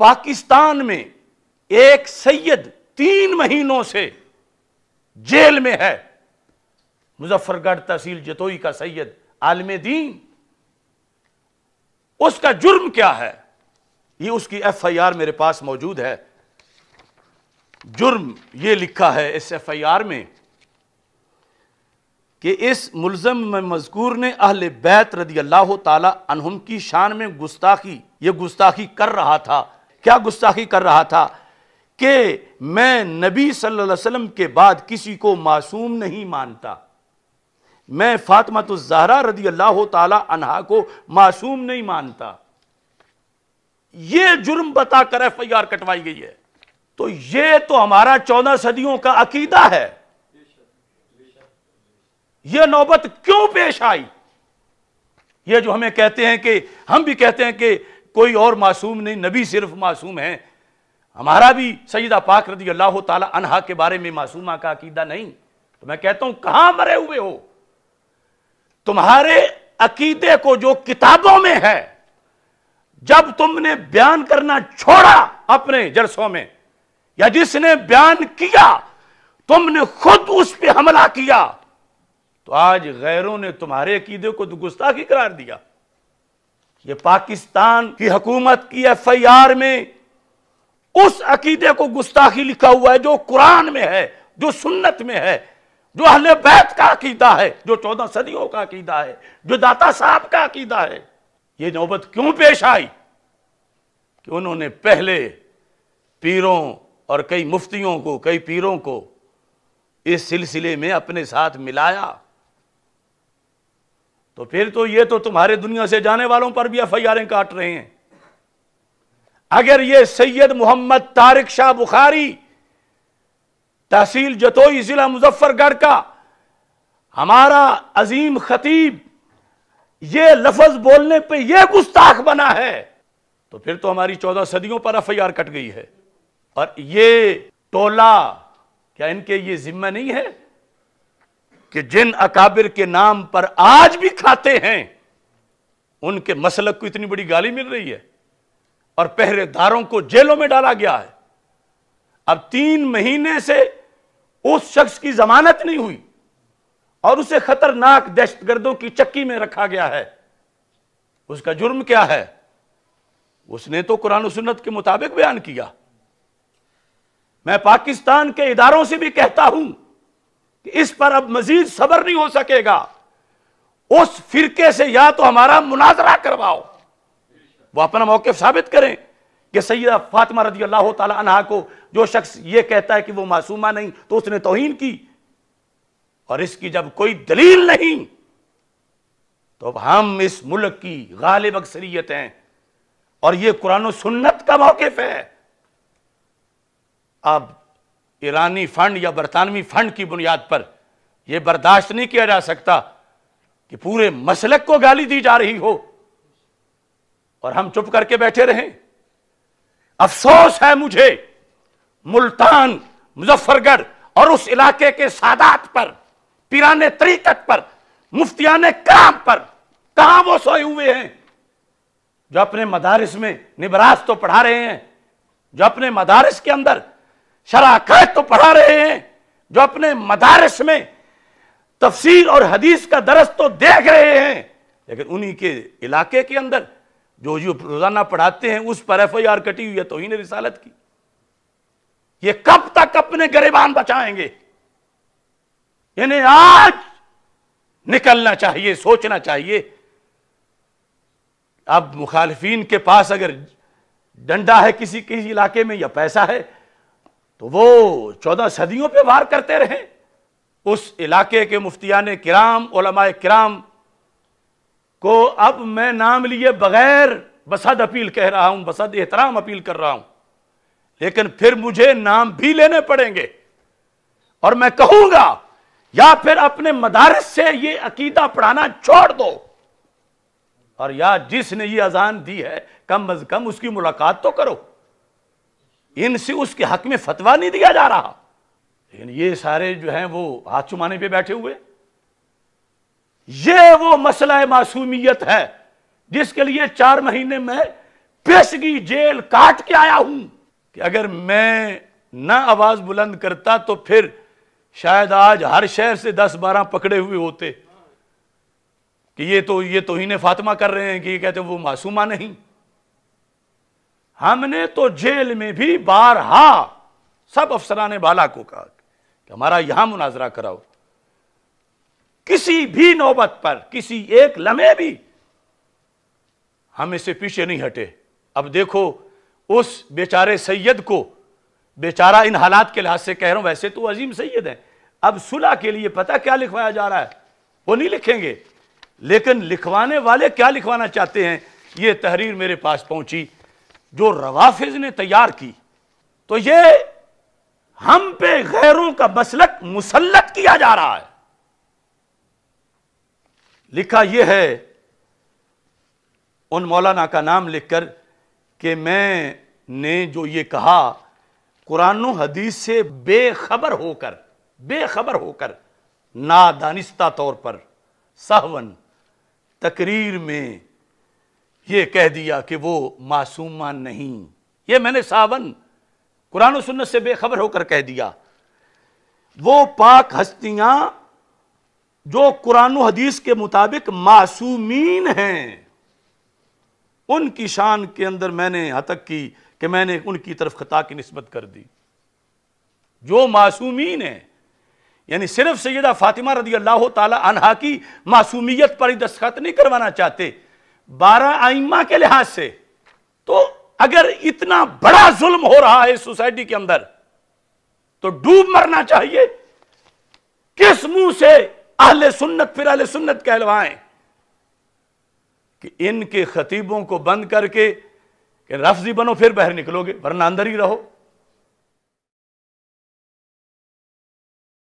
پاکستان میں ایک سید 3 مہینوں سے جیل میں ہے، مظفر گڑھ تحصیل جتوئی کا سید عالم دین۔ اس کا جرم کیا ہے؟ یہ اس کی ایف آئی آر میرے پاس موجود ہے۔ جرم یہ لکھا ہے اس ایف آئی آر میں کہ اس ملزم میں مذکور نے اہل بیت رضی اللہ تعالی عنہم کی شان میں گستاخی کر رہا تھا۔ کیا گستاخی کر رہا تھا؟ کہ میں نبی صلی اللہ علیہ وسلم کے بعد کسی کو معصوم نہیں مانتا، میں فاطمہ الزہرا رضی اللہ تعالی عنہا کو معصوم نہیں مانتا۔ یہ جرم بتا کر ایف آئی آر کٹوائی گئی ہے۔ تو یہ تو ہمارا 14 صدیوں کا عقیدہ ہے۔ یہ نوبت کیوں پیش آئی؟ یہ جو ہمیں کہتے ہیں کہ ہم بھی کہتے ہیں کہ کوئی اور معصوم نہیں، نبی صرف معصوم ہیں، ہمارا بھی سیدہ پاک رضی اللہ تعالی عنہا کے بارے میں معصومہ کا عقیدہ نہیں۔ تو میں کہتا ہوں کہاں مرے ہوئے ہو؟ تمہارے عقیدے کو جو کتابوں میں ہے، جب تم نے بیان کرنا چھوڑا اپنے جلسوں میں، یا جس نے بیان کیا تم نے خود اس پہ حملہ کیا، تو آج غیروں نے تمہارے عقیدے کو گستاخی قرار دیا۔ یہ پاکستان کی حکومت کی ایف آئی آر میں اس عقیدے کو گستاخی لکھا ہوا ہے جو قرآن میں ہے، جو سنت میں ہے، جو اہل بیت کا عقیدہ ہے، جو 14 صدیوں کا عقیدہ ہے، جو داتا صاحب کا عقیدہ ہے۔ یہ نوبت کیوں پیش آئی؟ کہ انہوں نے پہلے پیروں اور کئی مفتیوں کو، کئی پیروں کو اس سلسلے میں اپنے ساتھ ملایا۔ تو پھر تو یہ تو تمہارے دنیا سے جانے والوں پر بھی ایف آئی آریں کاٹ رہے ہیں۔ اگر یہ سید محمد طارق شاہ بخاری تحصیل جتوئی ضلع مظفر گڑھ کا ہمارا عظیم خطیب یہ لفظ بولنے پہ یہ گستاخ بنا ہے، تو پھر تو ہماری 14 صدیوں پر ایف آئی آر کٹ گئی ہے۔ اور یہ ٹولہ کیا ان کے یہ ذمہ نہیں ہے کہ جن اکابر کے نام پر آج بھی کھاتے ہیں ان کے مسلک کو اتنی بڑی گالی مل رہی ہے اور پہرے داروں کو جیلوں میں ڈالا گیا ہے؟ اب 3 مہینے سے اس شخص کی ضمانت نہیں ہوئی اور اسے خطرناک دہشت گردوں کی چکی میں رکھا گیا ہے۔ اس کا جرم کیا ہے؟ اس نے تو قرآن و سنت کے مطابق بیان کیا۔ میں پاکستان کے اداروں سے بھی کہتا ہوں کہ اس پر اب مزید صبر نہیں ہو سکے گا۔ اس فرقے سے یا تو ہمارا مناظرہ کرواؤ، وہ اپنا موقف ثابت کریں کہ سیدہ فاطمہ رضی اللہ تعالی عنہا کو جو شخص یہ کہتا ہے کہ وہ معصومہ نہیں تو اس نے توہین کی، اور اس کی جب کوئی دلیل نہیں تو اب ہم اس ملک کی غالب اکثریت ہیں اور یہ قرآن و سنت کا موقف ہے۔ اب ایرانی فنڈ یا برطانوی فنڈ کی بنیاد پر یہ برداشت نہیں کیا جا سکتا کہ پورے مسلک کو گالی دی جا رہی ہو اور ہم چپ کر کے بیٹھے رہیں۔ افسوس ہے مجھے ملتان، مظفر گڑھ اور اس علاقے کے سادات پر، پیران طریقت پر، مفتیان کرام پر۔ کہاں وہ سوئے ہوئے ہیں جو اپنے مدارس میں نبراس تو پڑھا رہے ہیں، جو اپنے مدارس کے اندر شرح عقائد تو پڑھا رہے ہیں، جو اپنے مدارس میں تفسیر اور حدیث کا درس تو دیکھ رہے ہیں، لیکن انہی کے علاقے کے اندر جو روزانہ پڑھاتے ہیں اس پر ایف آئی آر کٹی ہوئی ہے توہین رسالت کی۔ یہ کب تک اپنے گریبان بچائیں گے؟ انہیں آج نکلنا چاہیے، سوچنا چاہیے۔ اب مخالفین کے پاس اگر ڈنڈا ہے کسی علاقے میں یا پیسہ ہے تو وہ 14 صدیوں پہ وار کرتے رہیں۔ اس علاقے کے مفتیان کرام، علماء کرام کو اب میں نام لیے بغیر بصد اپیل کہہ رہا ہوں، بصد احترام اپیل کر رہا ہوں، لیکن پھر مجھے نام بھی لینے پڑیں گے اور میں کہوں گا یا پھر اپنے مدارس سے یہ عقیدہ پڑھانا چھوڑ دو، اور یا جس نے یہ اذان دی ہے کم از کم اس کی ملاقات تو کرو۔ ان سے اس کے حق میں فتویٰ نہیں دیا جا رہا، لیکن یہ سارے جو ہیں وہ ہاتھ چمانے پہ بیٹھے ہوئے۔ یہ وہ مسئلہ معصومیت ہے جس کے لیے 4 مہینے میں پیشگی جیل کاٹ کے آیا ہوں کہ اگر میں نہ آواز بلند کرتا تو پھر شاید آج ہر شہر سے 10-12 پکڑے ہوئے ہوتے کہ یہ توہین فاطمہ کر رہے ہیں، کہ یہ کہتے ہیں وہ معصومہ نہیں۔ ہم نے تو جیل میں بھی بارہا سب افسران بالا کو کہا کہ ہمارا یہاں مناظرہ کراؤ، کسی بھی نوبت پر کسی ایک لمحے بھی ہم اس سے پیچھے نہیں ہٹے۔ اب دیکھو اس بیچارے سید کو، بیچارہ ان حالات کے لحاظ سے کہہ رہا ہوں، ویسے تو عظیم سید ہیں، اب صلح کے لیے پتہ کیا لکھوایا جا رہا ہے، وہ نہیں لکھیں گے، لیکن لکھوانے والے کیا لکھوانا چاہتے ہیں۔ یہ تحریر میرے پاس پہنچی جو روافض نے تیار کی، تو یہ ہم پہ غیروں کا مسلک مسلط کیا جا رہا ہے۔ لکھا یہ ہے ان مولانا کا نام لکھ کر کہ میں نے جو یہ کہا قرآن و حدیث سے بے خبر ہو کر نادانستہ طور پر سہون تقریر میں یہ کہہ دیا کہ وہ معصومہ نہیں۔ یہ میں نے سہون قرآن و سنت سے بے خبر ہو کر کہہ دیا۔ وہ پاک ہستیاں جو قرآن و حدیث کے مطابق معصومین ہیں، ان کی شان کے اندر میں نے یہاں تک کی کہ میں نے ان کی طرف خطا کی نسبت کر دی۔ جو معصومین ہیں، یعنی صرف سیدہ فاطمہ رضی اللہ تعالی عنہا کی معصومیت پر ہی دستخط نہیں کروانا چاہتے، 12 ائمہ کے لحاظ سے تو اگر اتنا بڑا ظلم ہو رہا ہے سوسائٹی کے اندر تو ڈوب مرنا چاہیے۔ کس منہ سے اہل سنت پھر اہل سنت کہلوائیں کہ ان کے خطیبوں کو بند کر کے کہ لفظی بنو پھر باہر نکلو گے ورنہ اندر ہی رہو۔